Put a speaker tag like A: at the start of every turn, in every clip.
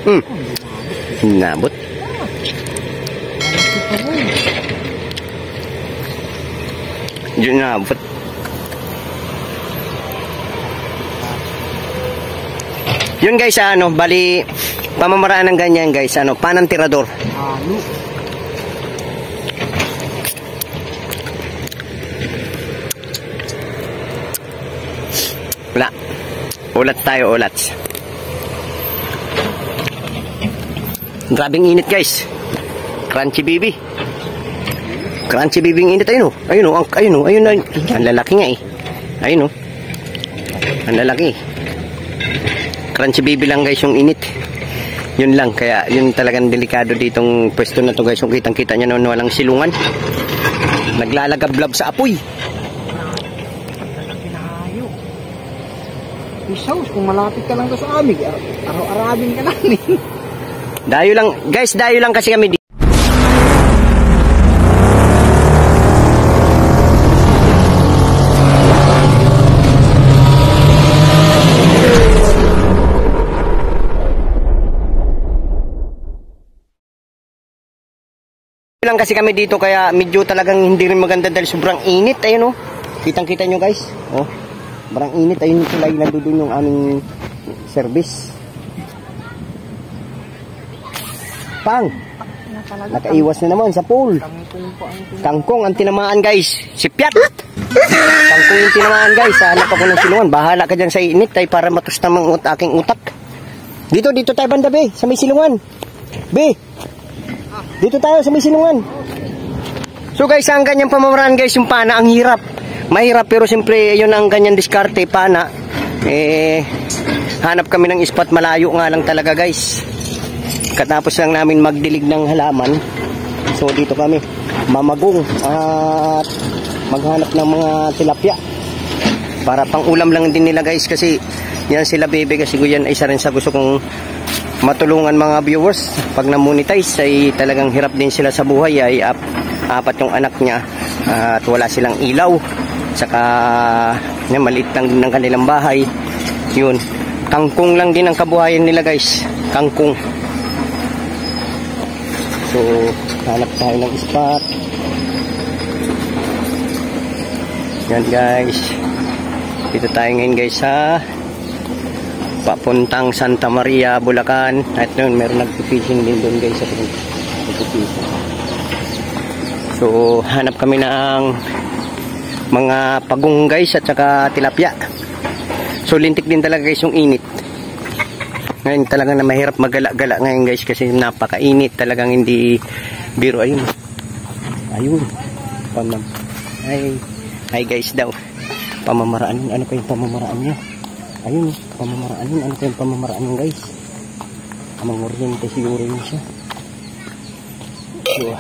A: Nabot. Yun nabot. Yun guys, ano, bali pamamaraan ng ganyan guys, ano, panang tirador. Wala. Ulat tayo, ulat. Grabing init guys. Crunchy baby. Crunchy baby ang init. Ayun o. Ayun o. Ayun o. Ayun o. Ang lalaki nga eh. Ayun o. Ang lalaki. Crunchy baby lang guys yung init. Yun lang. Kaya yun talagang delikado ditong pwesto na to guys. Yung kitang kita nyo na walang silungan. Naglalagablab sa apoy.
B: Isaws, kung malapit ka lang sa amin, araw-arawin ka namin.
A: Dayo lang, guys, dayo lang kasi kami dito. Lang kasi kami dito kaya medyo talagang hindi rin maganda dahil sobrang init. Ayun oh. Kitang-kita nyo guys. Oh. Sobrang init. Ayun sila yung nandun yung aming service. Pang. Nakaiwas na naman sa pool. Kangkong ang tinamaan guys. Sipyat. Kangkong yung tinamaan guys. Hanap ako ng silungan. Bahala ka dyan sa init ay para matusta ang aking utak. Dito tayo banda be. Sa may silungan. Be. Dito tayo sa may silungan. So guys, ang ganyang pamamaraan guys, yung pana ang hirap. Mahirap pero siyempre yun ang ganyan diskarte, pana. Hanap kami ng spot malayo nga lang talaga guys. Katapos lang namin magdilig ng halaman. So dito kami mamagong at maghanap ng mga tilapia. Para pang ulam lang din nila guys kasi yan sila bebe kasi yan ay isa rin sa gusto kong matulungan mga viewers. Pag na-monetize ay talagang hirap din sila sa buhay ay apat yung anak niya at wala silang ilaw. Saka maliit lang din ng kanilang bahay. Yun. Kangkong lang din ang kabuhayan nila guys. Kangkong. So, hanap tayo ng spot. Yan guys. Dito tayo ngayon guys sa papuntang Santa Maria, Bulacan. At yun, meron nagpipishing din doon guys. So, hanap kami ng mga pagong guys at saka tilapia. So, lintik din talaga guys yung init. Ngayon talaga na mahirap magala-gala ngayon guys kasi napakainit. Talagang hindi biro. Ayun. Ayun. Hi guys daw. Pamamaraan. Ano kayong pamamaraan niya? Ayun. Pamamaraan yun. Ano kayong pamamaraan yun guys? Amang oriente siguro yun siya. So,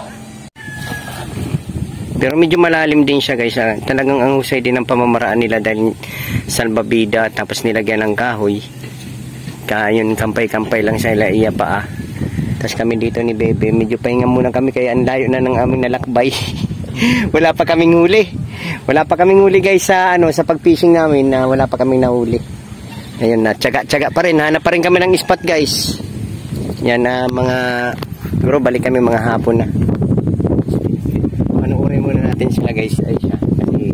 A: pero medyo malalim din siya guys. Talagang ang husay din ng pamamaraan nila dahil salbabida tapos nilagyan ng kahoy. Kaya yun kampay-kampay lang sila iya pa. Tapos kami dito ni Bebe medyo pahinga muna kami kaya ang layo na ng aming nalakbay. Wala pa kaming huli. Wala pa kaming huli guys sa sa pag-fishing namin na wala pa kaming nahuli. Ayun na, tsaga-tsaga pa rin. Hanap pa rin kami ng spot guys. Yan na mga siguro balik kami mga hapon na. Panoorin muna natin sila guys. Ay siya. Kasi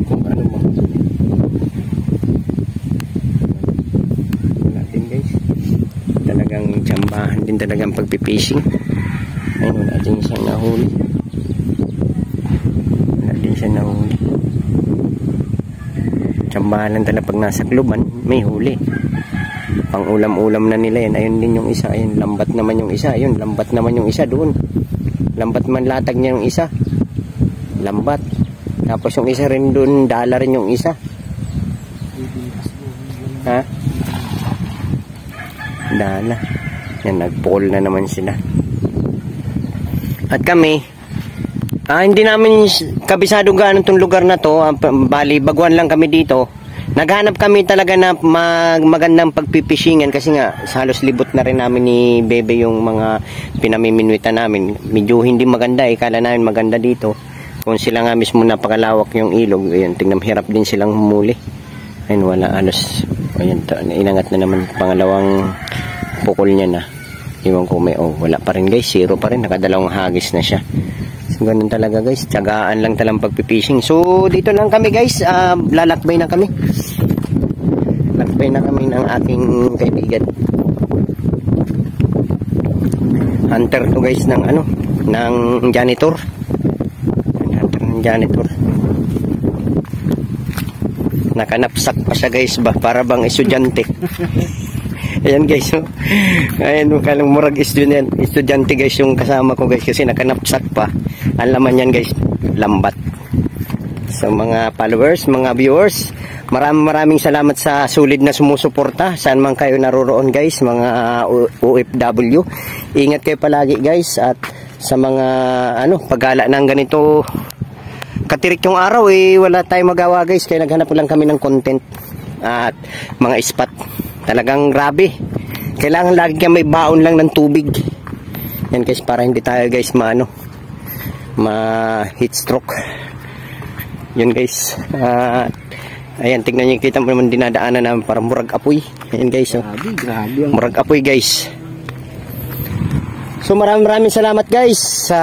A: kung ano mo. Natin guys. Talagang tsambahan din talagang pagpipishing. Ayun, wala din siyang nahuli. Wala din siyang nahuli. Tsambahan lang talaga pag nasa kluban, may huli. Pang ulam-ulam na nila yan. Ayun din yung isa. Ayun, lambat naman yung isa. Ayun, lambat naman yung isa doon. Lambat man latag niya yung isa. Lambat. Tapos yung isa rin doon, dala rin yung isa. Ha? Dala. Yan, nag-fall na naman sila. At kami, hindi namin kabisado gaano itong lugar na to. Bali, baguhan lang kami dito. Naghanap kami talaga na magandang pagpipishingan kasi nga halos libot na rin namin ni Bebe yung mga pinamiminuitan namin. Medyo hindi maganda kala namin maganda dito. Kung sila nga mismo napakalawak yung ilog, ayun, tingnan hirap din silang humuli. Ayun, wala halos. Ayun, inangat na naman pangalawang pukol niya na. Iwan ko may, wala pa rin guys, zero pa rin, nakadalawang hagis na siya. So ganun talaga guys, tiyagaan lang talang pagpipishing. So dito lang kami guys, lalakbay na kami. Lakbay na kami ng aking kaibigan. Hunter to guys ng ano, ng janitor. Hunter ng janitor. Nakanapsak pa siya guys ba, para bang estudyante. Ayan guys, oh. Ayan, kalang murag estudyante guys yung kasama ko guys, kasi nakanapsak pa. Ang laman yan guys, lambat. So mga followers, mga viewers, maraming salamat sa sulit na sumusuporta saan man kayo naroroon guys, mga OFW. Ingat kayo palagi guys, at sa mga paggala ng ganito katirik yung araw wala tayong magawa guys, kaya naghanap lang kami ng content at mga spot. Talagang grabe, kailangan lagi kang may baon lang ng tubig yan guys, para hindi tayo guys ma heat stroke. Yun guys, ayan, tignan nyo, kita mo naman dinadaanan namin, parang murag apoy. Ayan guys,
B: Grabe.
A: murag apoy guys. So maraming salamat guys sa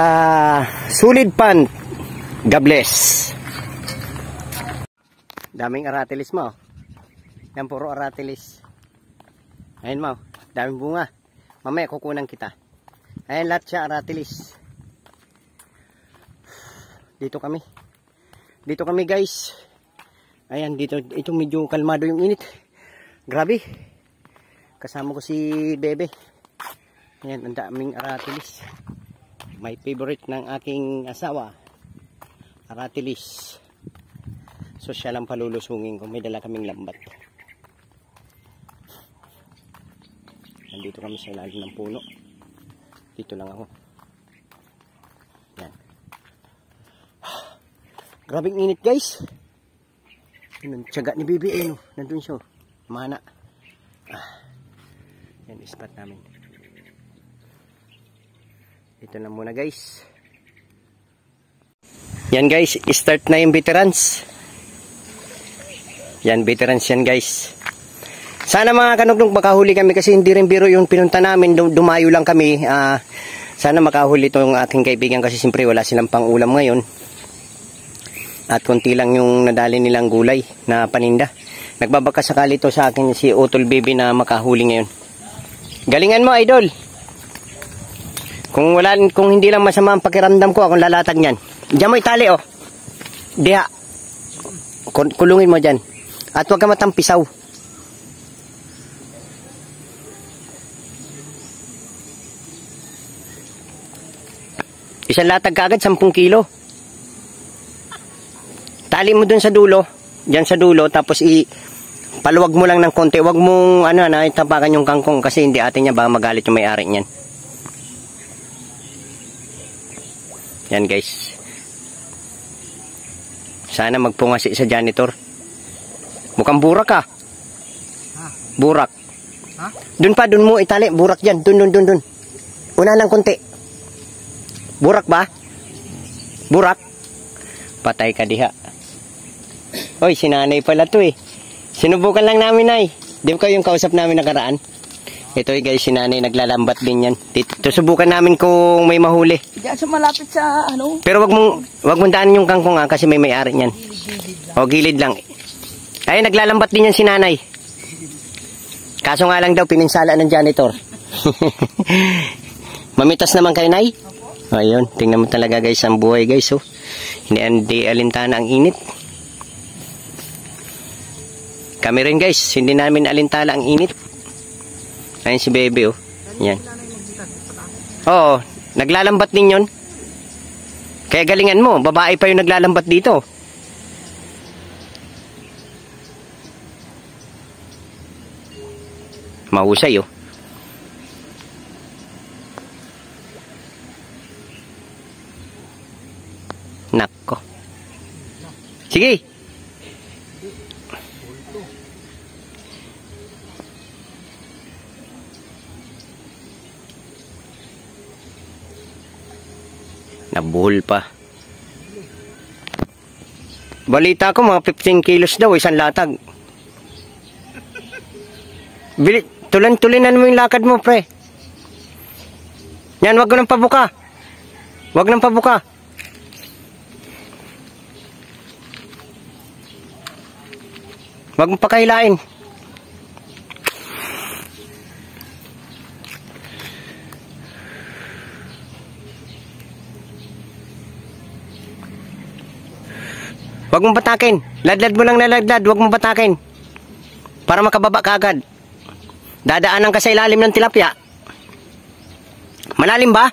A: Solid Pan. God bless. Daming aratilis mo. Yan, puro aratilis. Ayan mo, daming bunga. Mamaya kukunan kita. Ayan, lahat siya aratilis. Dito kami guys. Ayan, dito, ito medyo kalmado yung init. Grabe. Kasama ko si Bebe. Ayan, ang daming aratilis. My favorite ng aking asawa, aratilis. So siya lang palulusungin ko. May dala kaming lambat. Nandito kami sa ilalim ng puno. Dito lang ako. Yan. Grabing init guys. Yun, tiyaga ni Bibi nandun siya. Mana. Yan, spot namin. Ito na muna guys. Yan guys, start na yung veterans. Yan, veterans yan guys. Sana mga kanugnog makahuli kami, kasi hindi rin biro yung pinunta namin, dumayo lang kami. Sana makahuli itong ating kaibigan, kasi siyempre wala silang pang ulam ngayon. At konti lang yung nadali nilang gulay na paninda. Nagbabaka sakali ito sa akin si Utol Baby na makahuli ngayon. Galingan mo idol. Kung hindi lang masama ang pakiramdam ko, akong lalatag niyan. Diyan mo itali Diha. Kulungin mo dyan. At huwag ka matampisaw. Isang latag kaagad, 10 kilo. Tali mo dun sa dulo. Diyan sa dulo. Tapos paluwag mo lang ng konti. Huwag mong itapakan yung kangkong, kasi hindi atin niya. Baka magalit yung may-ari niyan. Yan guys. Sana magpungasi sa janitor. Mukhang burak ka. Burak. Dun mo itali. Burak dyan. Dun. Una lang konti. Burak ba? Burak? Patay ka diha. Oy, si nanay pala to Sinubukan lang namin ay. Di ba yung kausap namin nakaraan? Ito guys, si nanay naglalambat din yan. Dito subukan namin kung may mahuli.
B: Diyan sa malapit sa
A: Pero wag mong daanin yung kangkong kasi may may-ari niyan. Gilid lang. Ay, naglalambat din yan si nanay. Kaso nga lang daw, pininsala ng janitor. Mamitas naman kayo, nay? Ayun, tingnan mo talaga guys ang buhay guys. Hindi alintana ang init. Kami rin guys, hindi namin alintala ang init. Ayun si Bebe Yan. Oo, naglalambat din yun. Kaya galingan mo, babae pa yung naglalambat dito. Mahusay Nako. Sige. Nabuhol pa. Balita ko mga 15 kilos daw isang latag. Tulan-tulinan mo yung lakad mo, pre. Yan, wag mo nang pabuka. Wag nang pabuka. Wag mo pakahilain. Wag mo batakin. Ladlad mo lang na ladlad. Wag mo batakin. Para makababa ka agad. Dadaanan ka sa ilalim ng tilapia. Malalim ba?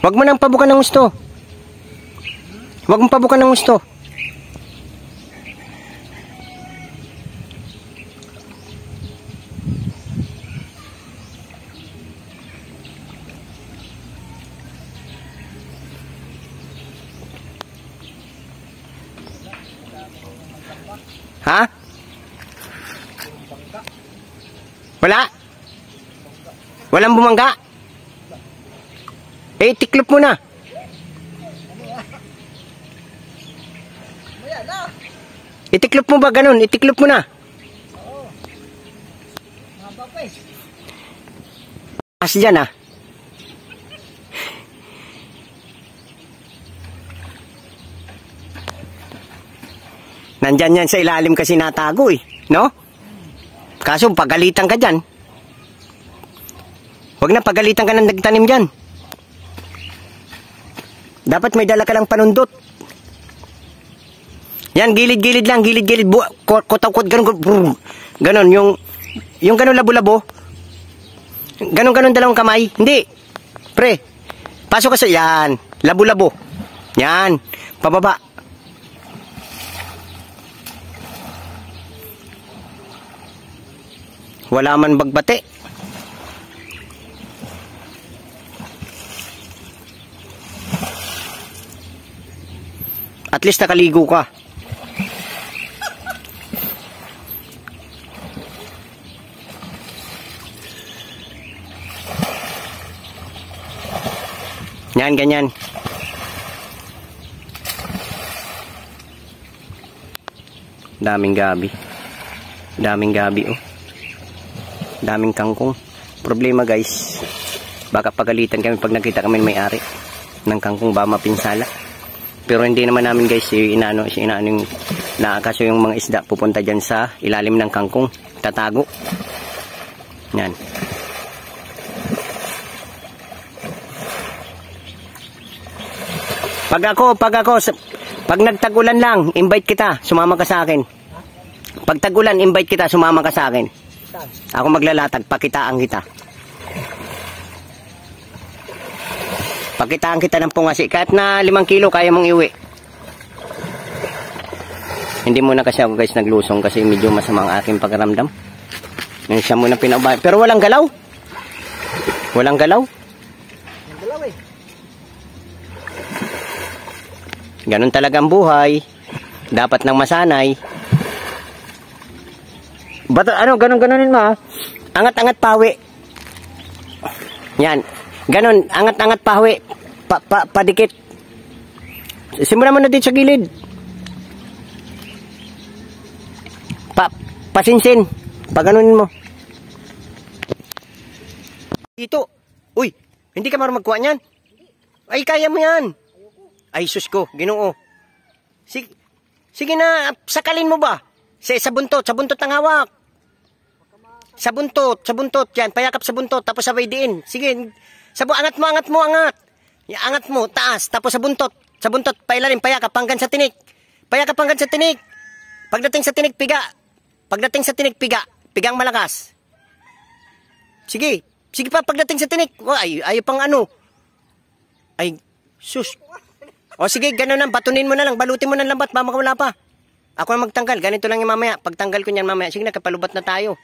A: Wag mo nang pabukan ng gusto. Wag mo pabukan ng gusto. Ha? Wala? Walang bumangga? Eh, tiklop mo na. Itiklop mo ba ganun? Itiklop mo na. As dyan ah. Nandyan yan sa ilalim kasi natago eh. No? Kaso pagalitan ka dyan. Huwag na pagalitan ka ng nagtanim dyan. Dapat may dala ka lang panundot. Yan, gilid-gilid lang, gilid-gilid. Kotaw-kot, ganun. Ganun, yung ganun labo-labo. Ganun dalawang kamay. Hindi. Pre, pasok ka sa, yan, labo-labo. Yan, pababa. Wala man bagbate. At least nakaligo ka. Yan, ganyan. Daming gabi. Daming gabi, oh. Daming kangkong. Problema, guys. Baka pagalitan kami pag nakita kami may-ari ng kangkong, ba mapinsala. Pero hindi naman namin, guys, inaano yung naakaso yung mga isda pupunta dyan sa ilalim ng kangkong. Tatago. Yan. Pag nagtag-ulan lang, invite kita, sumama ka sa akin. Pag tag-ulan, invite kita, sumama ka sa akin. Ako maglalatag, pakitaan kita. Pakitaan kita ng pungasi. Kahit na 5 kilo, kaya mong iwi. Hindi muna kasi ako, guys, naglusong kasi medyo masama ang aking pagramdam. Yan siya muna pinaubahan. Pero walang galaw. Walang galaw.
B: Walang galaw eh.
A: Ganun talagang buhay. Dapat nang masanay. Ba't ganunin mo ha? Angat-angat pawi. Yan. Ganon, angat-angat pawi. Padikit. Simulan mo na dito sa gilid. Pasinsin. Paganunin mo. Ito. Uy, hindi ka marunong magkuha niyan? Ay, kaya mo yan. Ay, sus ko, Ginoo. Sige na, sakalin mo ba? Sa buntot ang hawak. Sa buntot, yan, payakap sa buntot, tapos sabay diin. Sige, angat mo. Angat mo, taas, tapos sa buntot, pailalim, payakap hanggang sa tinik. Pagdating sa tinik, piga. Pigang malakas. Sige pa, pagdating sa tinik. Ay pang ano. Ay, sus. O sige, gano'n lang, batunin mo na lang, balutin mo na lambat, mamakawala pa. Ako na magtanggal, ganito lang yung mamaya. Pagtanggal ko niyan mamaya, sige na, kapalubat na tayo.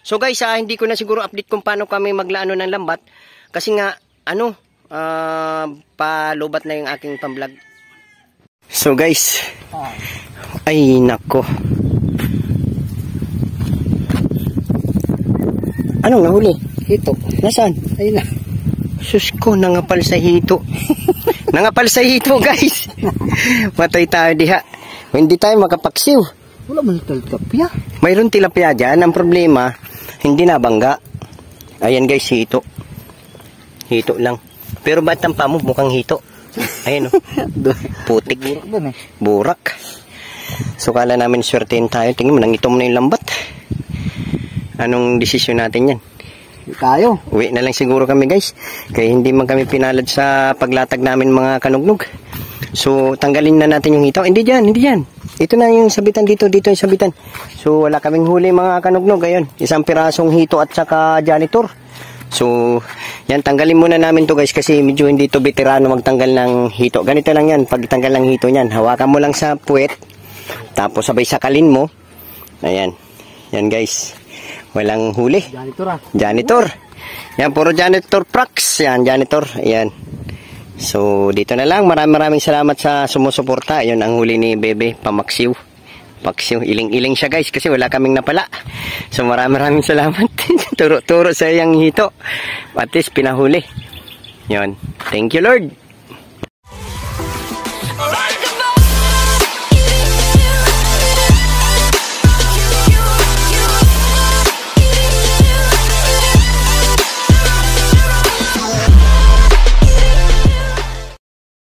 A: So guys, hindi ko na siguro update kung paano kami maglaano ng lambat. Kasi nga, palubat na yung aking pamblog. So guys, ay nako. Anong nahuli?
B: Ito.
A: Nasaan?
B: Ayun na.
A: Sus ko, nangapal sa hito. Nangapal sa hito, guys. Matay tayo diha. Hindi tayo makapaksiw.
B: Wala man tilapia.
A: Mayroon tilapia dyan. Ang problema, hindi nabangga. Ayan guys, hito. Hito lang. Pero ba't ang pamo mukhang hito? Ayan o. Putik.
B: Burak doon eh.
A: Burak. So kala namin swertein tayo. Tingin mo, nangitom na yung lambat. Anong desisyon natin yan?
B: Tayo.
A: Uwi na lang siguro kami guys. Kaya hindi man kami pinalad sa paglatag namin mga kanugnog. So tanggalin na natin yung hito. Hindi dyan, hindi dyan. Ito na yung sabitan dito, dito yung sabitan. So wala kaming huli mga kanugnog. Ayun, isang pirasong hito at saka janitor. So yan, tanggalin muna namin to guys kasi medyo hindi to veterano magtanggal ng hito. Ganito lang yan, pagtanggal ng hito niyan. Hawakan mo lang sa puwet. Tapos sabay sakalin mo. Ayan. Yan guys. Walang huli.
B: Janitor ah.
A: Janitor. Yan, puro janitor prax. Yan, janitor. Ayan. So, dito na lang. Maraming salamat sa sumusuporta. Ayun, ang huli ni Bebe, pamaksiw. Paksiw. Iling-iling siya guys kasi wala kaming napala. So, maraming salamat. Turo sa iyang hito. At least, pinahuli. Yun. Thank you, Lord.